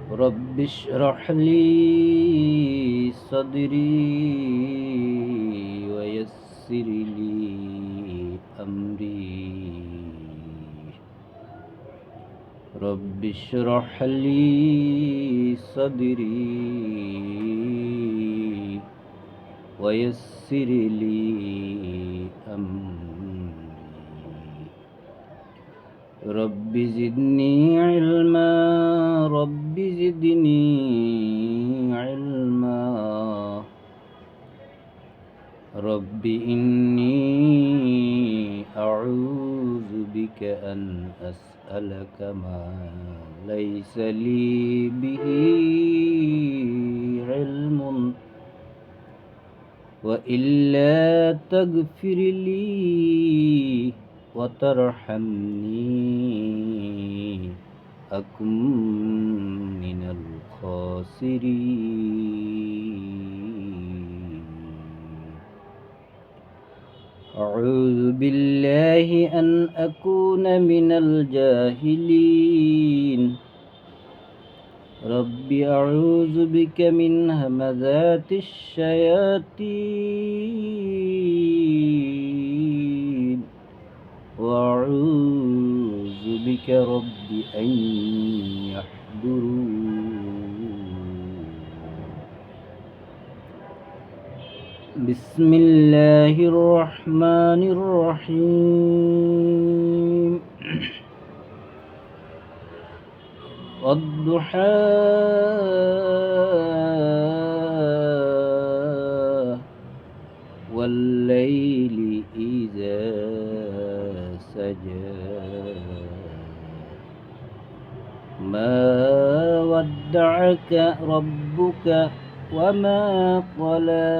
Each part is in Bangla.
رب اشرح لي صدري ويسر لي أمري. رب اشرح لي صدري ويسر لي أمري. رب زدني علما. رب زدني علما. رب إني أعوذ بك أن أسألك ما ليس لي به علم وإلا تغفر لي وترحمني أكن من الخاسرين. أعوذ بالله أن أكون من الجاهلين. رب أعوذ بك من همزات الشياطين وأعوذ بك رب أن يحضرون. بسم الله الرحمن الرحيم. والضحى والليل إذا سجى ما ودعك ربك وما قلى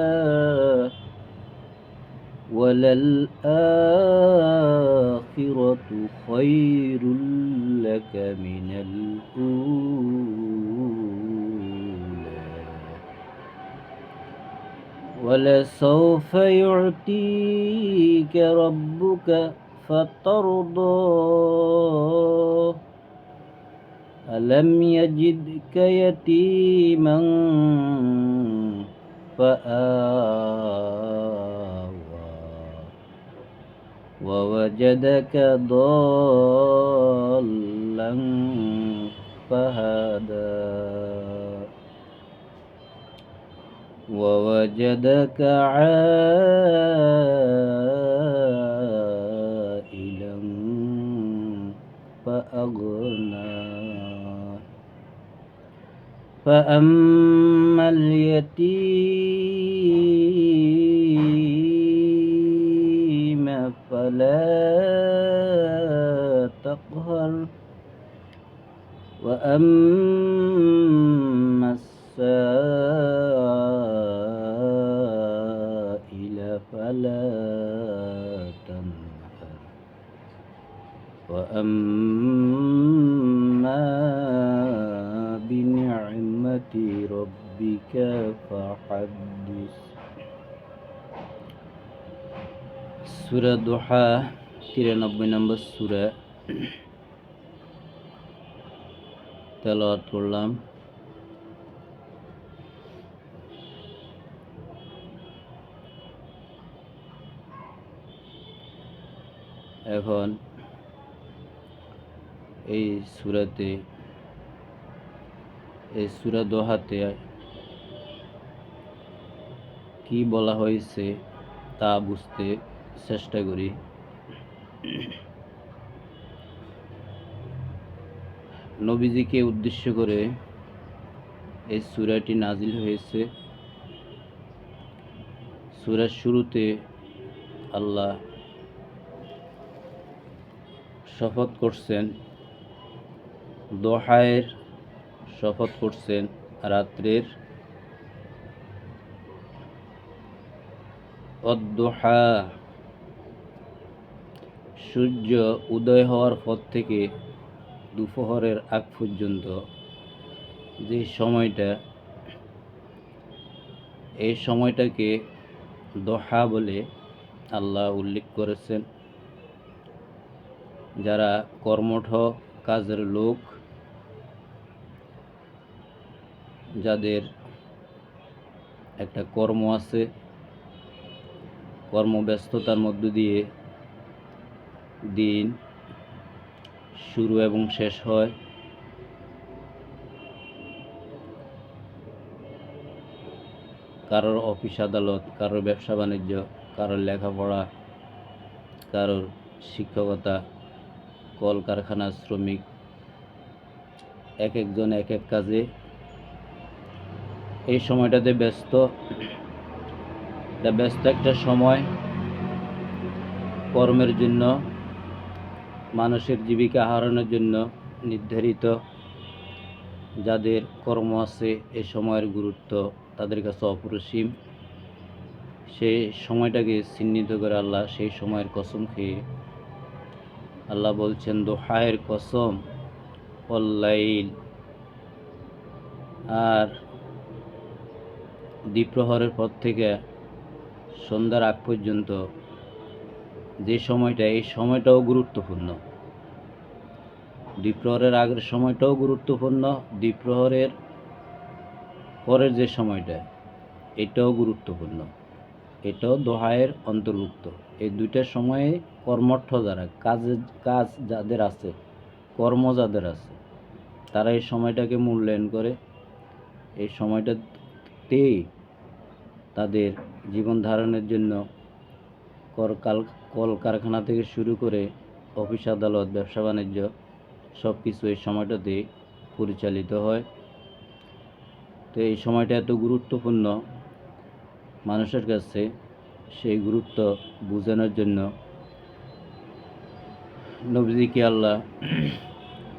وللآخرة خير لك من الأولى ولسوف يعطيك ربك فترضى. ألم يجدك يتيما فآوى ووجدك ضالا فهدى ووجدك عائلا فأغنى. فأما اليتيم فلا تقهر وأما السائل فلا تنهر وأما بنعمة ربك فحدث. সূরা দুহা 93 নম্বর সূরা তেলাওয়াত করলাম। এখন এই সূরা দোহাতে কি বলা হয়েছে তা বুঝতে চেষ্টা করি। নবীজিকে উদ্দেশ্য করে এই সূরাটি নাজিল হয়েছে। সূরার শুরুতে আল্লাহ শপথ করছেন, দোহায়ের শপথ করছেন, রাত্রের। অদ্দোহা সূর্য উদয় হওয়ার পর থেকে দুপুরের আগ পর্যন্ত যে সময়টা, এই সময়টাকে দোহা বলে আল্লাহ উল্লেখ করেছেন। যারা কর্মঠ কাজের লোক যাদের একটা কর্ম আছে, কর্মব্যস্ততার মধ্য দিয়ে দিন শুরু এবং শেষ হয়, কারোর অফিস আদালত, কারোর ব্যবসা বাণিজ্য, কারোর লেখাপড়া, কারোর শিক্ষকতা, কলকারখানার শ্রমিক, এক একজন এক এক কাজে এই সময়টাতে ব্যস্ত। এটা ব্যস্ত একটা সময় কর্মের জন্য, মানুষের জীবিকা আহরণের জন্য নির্ধারিত। যাদের কর্ম আছে এই সময়ের গুরুত্ব তাদের কাছে অপরিসীম। সেই সময়টাকে চিহ্নিত করে আল্লাহ সেই সময়ের কসম খেয়ে আল্লাহ বলছেন, দোহায়ের কসম অল্লাইল, আর দ্বিপ্রহরের পর থেকে সন্ধ্যার আগ পর্যন্ত যে সময়টা, এই সময়টাও গুরুত্বপূর্ণ। দ্বিপ্রহরের আগের সময়টাও গুরুত্বপূর্ণ, দ্বিপ্রহরের পরের যে সময়টা এটাও গুরুত্বপূর্ণ, এটাও দোহায়ের অন্তর্ভুক্ত। এই দুইটা সময়ে কর্মঠ যারা, কাজ যাদের আছে, কর্ম যাদের আছে, তারা এই সময়টাকে মূল্যায়ন করে। এই সময়টাতেই তাদের জীবন ধারণের জন্য কলকারখানা থেকে শুরু করে অফিস আদালত, ব্যবসা বাণিজ্য সব কিছু এই সময়টাতে পরিচালিত হয়। তো এই সময়টা এত গুরুত্বপূর্ণ মানুষের কাছে, সেই গুরুত্ব বোঝানোর জন্য নবীজিকে আল্লাহ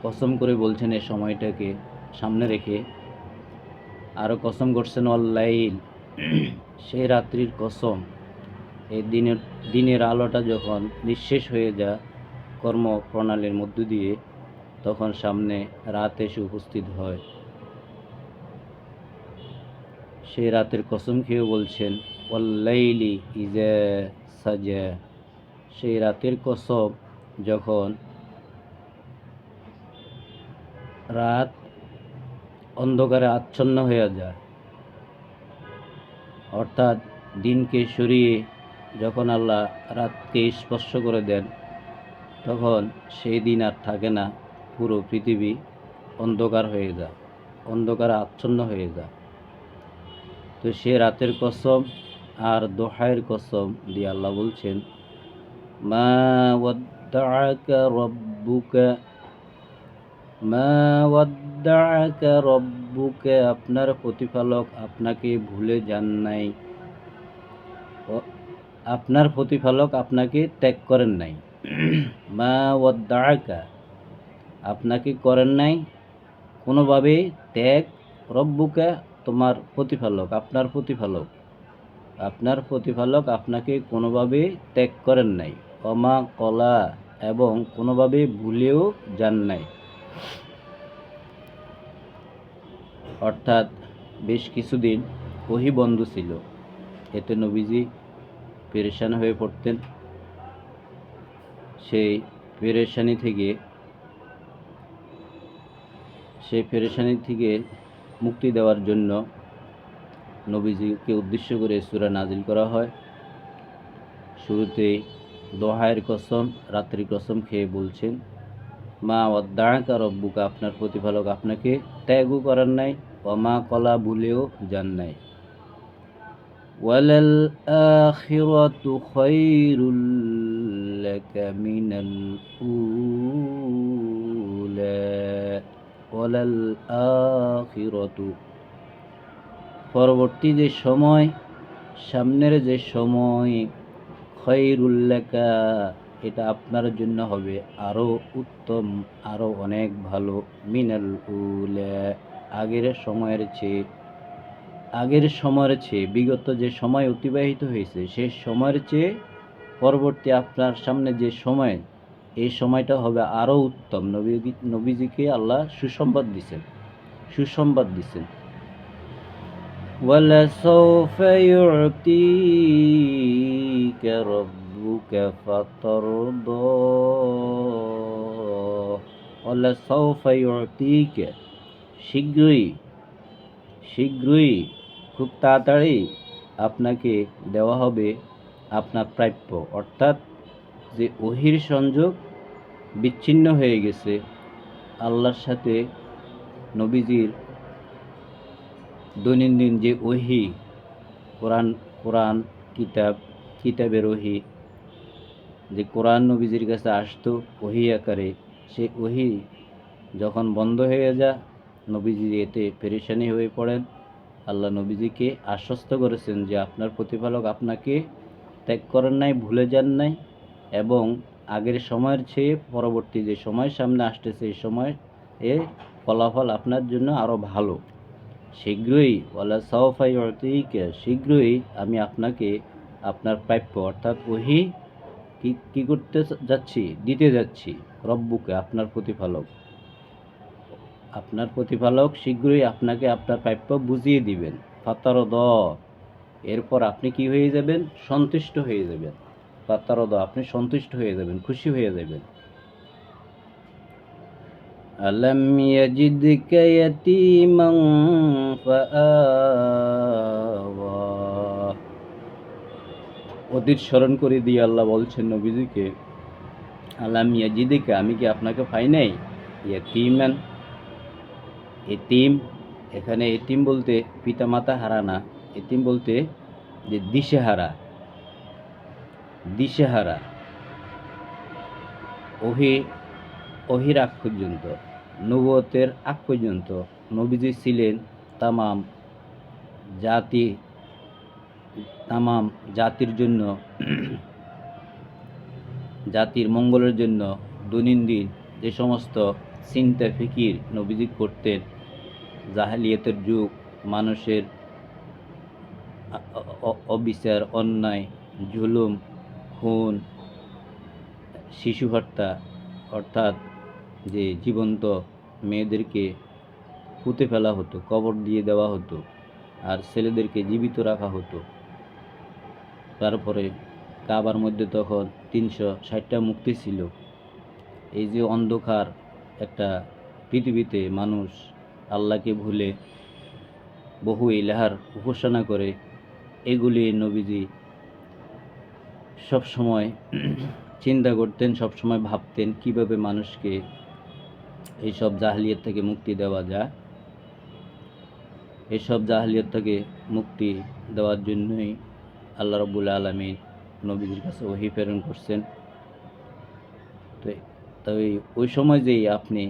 কসম করে বলছেন এই সময়টাকে সামনে রেখে। আরও কসম করছেন অল্লাইল, সেই রাত্রির কসম। এই দিনের আলোটা যখন নিঃশেষ হয়ে যায় কর্মপ্রণালীর মধ্য দিয়ে, তখন সামনে রাত এসে উপস্থিত হয়। সেই রাতের কসম খেয়ে বলছেন ওয়াল্লাইলি ইজা সাজা, সেই রাতের কসম যখন রাত অন্ধকারে আচ্ছন্ন হয়ে যায়, অর্থাৎ দিনকে সরিয়ে যখন আল্লাহ রাতকে স্পর্শ করে দেন, তখন সেই দিন আর থাকে না, পুরো পৃথিবী অন্ধকার হয়ে যায়, অন্ধকারে আচ্ছন্ন হয়ে যায়। তো সে রাতের কসম আর দোহায়ের কসম দিয়ে আল্লাহ বলছেন, মা ওয়াদ্দাআকা রব্বুকা, মা ওয়াদ্দাআকা রব্বুকা, আপনার প্রতিপালক আপনাকে ভুলে যান নাই, আপনার প্রতিপালক আপনাকে ত্যাগ করেন নাই। মা ওয়াদ্দাআকা, আপনাকে করেন নাই কোনোভাবে ত্যাগ, রব্বুকা, তোমার প্রতিপালক, আপনার প্রতিপালক, আপনার প্রতিপালক আপনাকে কোনোভাবে ত্যাগ করেন নাই। অমা কলা, এবং কোনোভাবে ভুলেও যান নাই। অর্থাৎ বেশ কিছুদিন ওহী বন্ধ ছিল, এতে নবীজি পেরেশান হয়ে পড়তেন। সেই পেরেশানি থেকে মুক্তি দেওয়ার জন্য নবীজিকে উদ্দেশ্য করে সূরা নাজিল করা হয়। শুরুতেই দোহায়ের কসম, রাত্রি কসম খেয়ে বলছেন, মা ওয়াদ্দাআকা রব্বুকা, আপনার প্রতিপালক আপনাকে ত্যাগও করেন নাই, ওমা কলা, ভুলেও যান নাই। ওয়ালাল আখিরাতু খায়রুল লাকা মিনাল উলা, ওয়ালাল আখিরাতু, পরবর্তী যে সময়, সামনের যে সময়, খায়রুল লাকা, এটা আপনার জন্য হবে আরও উত্তম, আরও অনেক ভালো, মিনাল উলা, আগের সময়ের চেয়ে বিগত যে সময় অতিবাহিত হয়েছে সেই সময়ের চেয়ে পরবর্তী আপনার সামনে যে সময়, এই সময়টা হবে আরও উত্তম। নবীজিকে আল্লাহ সুসংবাদ দিছেন। ওয়ালাসাউফা ইউতিকা রাব্বুকা ফাতারদা, ওয়ালাসাউফা ইউতিকা, শীঘ্রই খুব তাড়াতাড়ি আপনাকে দেওয়া হবে আপনার প্রাপ্য, অর্থাৎ যে ওহির সংযোগ বিচ্ছিন্ন হয়ে গেছে আল্লাহর সাথে। নবীজির দৈনন্দিন যে ওহি, কোরআন কোরআন কিতাবের ওহি, যে কোরআন নবীজির কাছে আসতো ওহি আকারে, সেই ওহি যখন বন্ধ হয়ে যায় নবীজি এতে পেরেশানি হয়ে পড়েন। আল্লাহ নবীজিকে আশ্বস্ত করেছেন যে আপনার প্রতিপালক আপনাকে ত্যাগ করেন নাই, ভুলে যান নাই, এবং আগের সময়ের চেয়ে পরবর্তী যে সময় সামনে আসতেছে এই সময় এ ফলাফল আপনার জন্য আরও ভালো। শীঘ্রই ওয়ালা সাওফা ইউতিকা, শীঘ্রই আমি আপনাকে আপনার প্রাপ্য অর্থাৎ ওহি কি করতে যাচ্ছি, দিতে যাচ্ছি। রব্বুকে, আপনার প্রতিপালক শীঘ্রই আপনাকে আপনার প্রাপ্য বুঝিয়ে দিবেন। ফাতারদ, এরপর আপনি কি হয়ে যাবেন, সন্তুষ্ট হয়ে যাবেন। ফাতারদ, আপনি সন্তুষ্ট হয়ে যাবেন, খুশি হয়ে যাবেন। আলাম ইয়াজিদকা ইয়াতীমান ফাআওয়া, অতীত স্মরণ করে দিয়ে আল্লাহ বলছেন নবীজিকে, আলাম ইয়াজিদকা, আমি কি আপনাকে পাই নাই, ইয়াতীমান, এতিম, এখানে এতিম বলতে পিতামাতা হারা না, এতিম বলতে যে দিশেহারা, ওহির আগ পর্যন্ত, নবুয়তের আগ পর্যন্ত নবীজি ছিলেন তামাম জাতির জন্য, জাতির মঙ্গলের জন্য দৈনন্দিন যে সমস্ত চিন্তা ফিকির নবীজি করতেন, জাহেলিয়াতের যুগ, মানুষের অবিচার, অন্যায়, জুলুম, খুন, শিশু হত্যা, অর্থাৎ যে জীবন্ত মেয়েদেরকে পুঁতে ফেলা হতো, কবর দিয়ে দেওয়া হতো, আর ছেলেদেরকে জীবিত রাখা হতো। তারপরে কাবার মধ্যে তখন 360টা মূর্তি ছিল। এই যে অন্ধকার একটা পৃথিবীতে মানুষ আল্লাহকে ভুলে বহু ইলাহার উপাসনা করে, এগুলি নবীজি সবসময় চিন্তা করতেন, সবসময় ভাবতেন কিভাবে মানুষকে এইসব জাহেলিয়াত থেকে মুক্তি দেওয়া যায়। এইসব জাহেলিয়াত থেকে মুক্তি দেওয়ার জন্যই আল্লাহ রাব্বুল আলামিন নবীজির কাছে ওহী প্রেরণ করছেন। তো ওই সময় যেই আপনি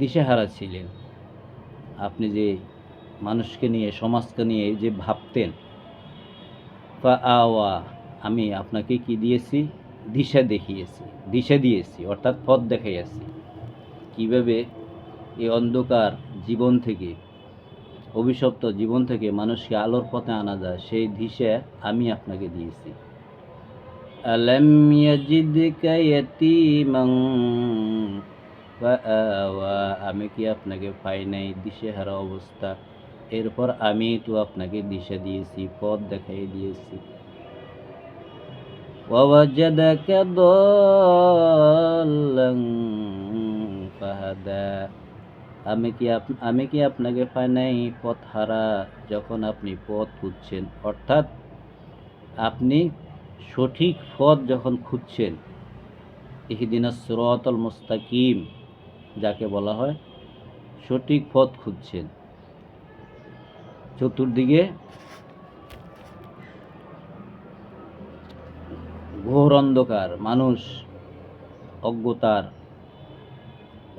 দিশেহারা ছিলেন, আপনি যে মানুষকে নিয়ে, সমাজকে নিয়ে যে ভাবতেন, ফাআওয়া, আমি আপনাকে কি দিয়েছি, দিশা দিয়েছি, অর্থাৎ পথ দেখাইয়াছি। কিভাবে এই অন্ধকার জীবন থেকে, অভিশপ্ত জীবন থেকে মানুষকে আলোর পথে আনা যায়, সেই দিশা আমি আপনাকে দিয়েছি। আলাম ইয়াজিদকা ইয়াতীমান ফাআওয়া, আমি কি আপনাকে পাই নাই দিশেহারা অবস্থা, এরপর আমি তো আপনাকে দিশা দিয়েছি, পথ দেখাই দিয়েছি। ওয়াওয়াজাদাকা দাল্লান ফাহাদা, আমি কি আপনাকে পাই নাই পথ হারা, যখন আপনি পথ খুঁজছেন, অর্থাৎ আপনি সঠিক পথ যখন খুঁজছেন, ইহদিনাস সিরাতাল মুস্তাকিম যাকে বলা হয়, সঠিক পথ খুঁজছেন। চতুর্দিকে ঘোর অন্ধকার, মানুষ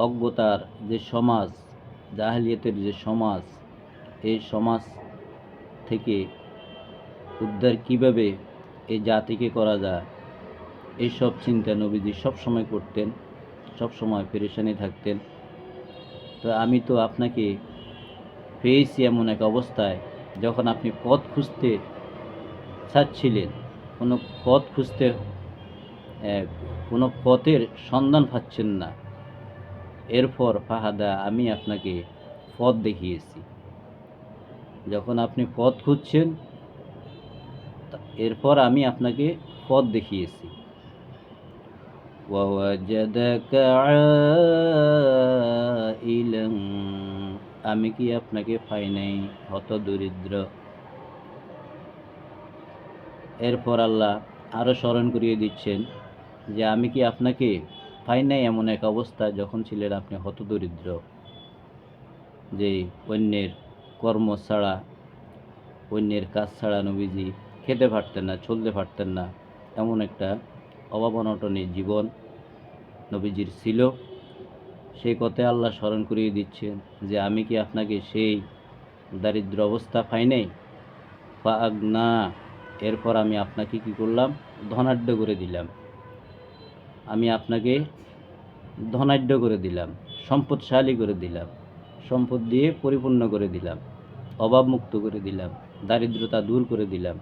অজ্ঞতার যে সমাজ, জাহেলিয়াতের যে সমাজ, এই সমাজ থেকে উদ্ধার কিভাবে এই জাতিকে করা যায়, এইসব চিন্তা নবীজি সবসময় করতেন, সবসময় পেরেশানি থাকতেন। তো আমি তো আপনাকে পেয়েছি এমন এক অবস্থায়, যখন আপনি পথ খুঁজতে চাচ্ছিলেন, কোনো পথের সন্ধান পাচ্ছেন না, এরপর ফাহাদা, আমি আপনাকে পথ দেখিয়েছি। যখন আপনি পথ খুঁজছেন, এরপর আমি আপনাকে পথ দেখিয়েছি। ওয়াওয়াজাদাকা আইলান, আমি কি আপনাকে পাই নাই হত দরিদ্র। এরপর আল্লাহ আরও স্মরণ করিয়ে দিচ্ছেন যে আমি কি আপনাকে পাই নাই এমন এক অবস্থা যখন ছিলেন আপনি হত দরিদ্র, যে অন্যের কর্ম ছাড়া, অন্যের কাজ ছাড়া নবীজি খেতে পারতেন না, চলতে পারতেন না। এমন একটা অভাব অনটনের জীবন নবীজির ছিল। সেই কথায় আল্লাহ স্মরণ করিয়ে দিচ্ছেন যে আমি কি আপনাকে সেই দারিদ্র অবস্থা পাই নাই। ফাগনা, এরপর আমি আপনাকে কি করলাম, ধনাঢ্য করে দিলাম। আমি আপনাকে ধনাঢ্য করে দিলাম, সম্পদশালী করে দিলাম, সম্পদ দিয়ে পরিপূর্ণ করে দিলাম, অভাবমুক্ত করে দিলাম, দারিদ্রতা দূর করে দিলাম।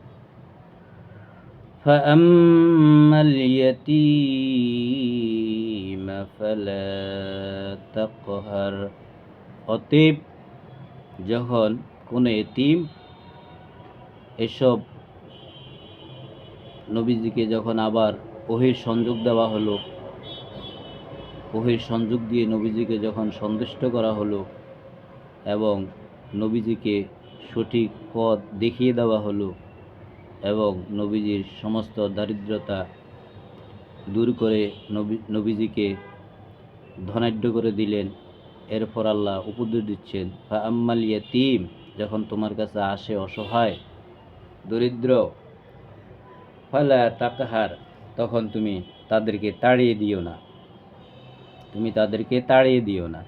فأما اليتيم فلا تقهر, অতএব যখন কোনো এতিম, এসব নবীজিকে যখন আবার ওহির সংযোগ দেওয়া হলো, ওহির সংযোগ দিয়ে নবীজিকে যখন সন্তুষ্ট করা হলো এবং নবীজিকে সঠিক পথ দেখিয়ে দেওয়া হলো এবং নবীজির সমস্ত দারিদ্রতা দূর করে নবীজিকে ধনাঢ্য করে দিলেন। এরপর আল্লাহ উপদেশ দিচ্ছেন ফাআম্মাল ইয়াতীম, যখন তোমার কাছে আসে অসহায় দরিদ্র, ফালা তাকহার, তখন তুমি তাদেরকে তাড়িয়ে দিও না, তুমি তাদেরকে তাড়িয়ে দিও না,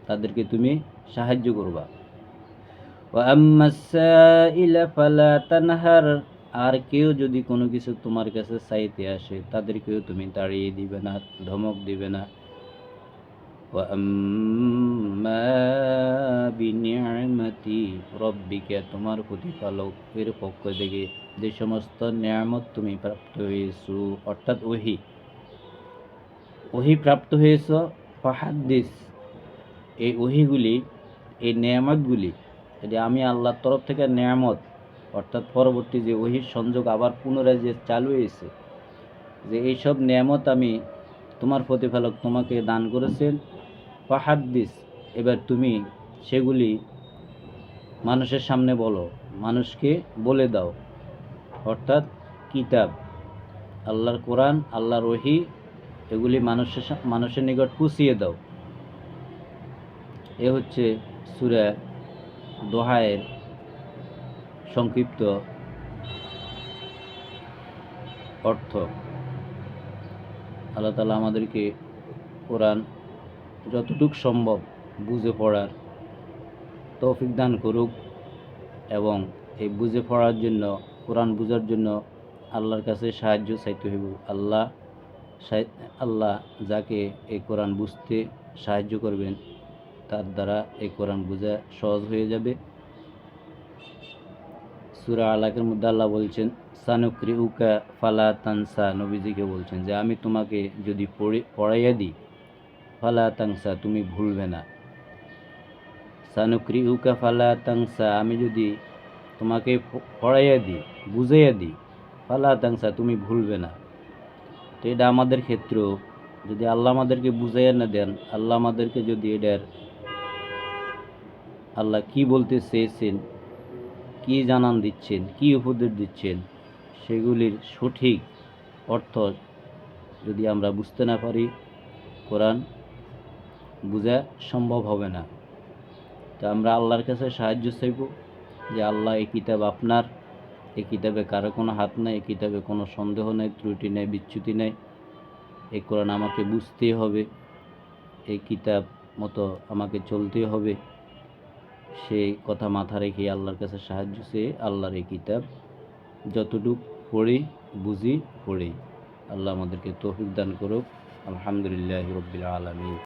তাদেরকে তুমি সাহায্য করবা। ওয়া আম্মাস সাইলা ফালা তানহার, আর কেউ যদি কোনো কিছু তোমার কাছে চাইতে আসে তাদেরকেও তুমি তাড়িয়ে দিবে না, ধমক দিবে না। ওয়া আম্মা বিনিআমাতি রাব্বিকা, তোমার প্রতিপালকের পক্ষ থেকে যে সমস্ত নিয়ামত তুমি প্রাপ্ত হয়েছো, অর্থাৎ ওহি প্রাপ্ত হয়েছ, ফাহাদ্দিস, এই ওহিগুলি, এই নিয়ামতগুলি, এটি আমি আল্লাহর তরফ থেকে নিয়ামত, অর্থাৎ পরবর্তী যে ওহির সংযোগ আবার পুনরায় যে চালু হয়েছে, যে এইসব নিয়ামত আমি তোমার প্রতিপালক তোমাকে দান করেছেন। ফাহাদ্দিস, এবার তুমি সেগুলি মানুষের সামনে বলো, মানুষকে বলে দাও, অর্থাৎ কিতাব, আল্লাহর কোরআন, আল্লাহর ওহি, এগুলি মানুষের নিকট পুষিয়ে দাও। এ হচ্ছে সূরা দোহায়ের সংক্ষিপ্ত অর্থ। আল্লাহ তাআলা আমাদেরকে কোরআন যতটুকু সম্ভব বুঝে পড়ার তৌফিক দান করুক এবং এই বুঝে পড়ার জন্য, কোরআন বুঝার জন্য আল্লাহর কাছে সাহায্য চাইতে হইব। আল্লাহ যাকে এই কোরআন বুঝতে সাহায্য করবেন তার দ্বারা এই কোরআন বোঝা সহজ হয়ে যাবে। সূরা আলাকের মধ্যে আল্লাহ বলছেন সানুকরিউকা ফালা তানসা, নবীজিকে বলছেন যে আমি তোমাকে যদি পড়াইয়া দিই, ফালা তানসা, তুমি ভুলবে না। সানুকরিউকা ফালা তানসা, আমি যদি তোমাকে পড়াইয়া দিই, বুঝাইয়া দিই, ফালা তানসা, তুমি ভুলবে না। তো এটা আমাদের ক্ষেত্রেও যদি আল্লাহ আমাদেরকে বুঝাইয়া না দেন, আল্লাহ আমাদেরকে যদি এটার আল্লাহ কি বলতে চেয়েছেন, কি জানান দিচ্ছেন, কি উপদেশ দিচ্ছেন, সেগুলির সঠিক অর্থ যদি আমরা বুঝতে না পারি, কোরআন বোঝা সম্ভব হবে না। তো আমরা আল্লাহর কাছে সাহায্য চাইব যে আল্লাহ, এই কিতাব আপনার, এই কিতাবে কারো কোনো হাত নেই, এই কিতাবে কোনো সন্দেহ নেই, ত্রুটি নেই, বিচ্যুতি নেই। এই কোরআন আমাকে বুঝতেই হবে, এই কিতাব মতো আমাকে চলতে হবে। সেই কথা মাথা রেখে আল্লাহর কাছে সাহায্য চেয়ে আল্লাহর এই কিতাব যতটুকু পড়ি, বুঝি, পড়ি। আল্লাহ আমাদেরকে তৌফিক দান করুক। আলহামদুলিল্লাহি রাব্বিল আলামিন।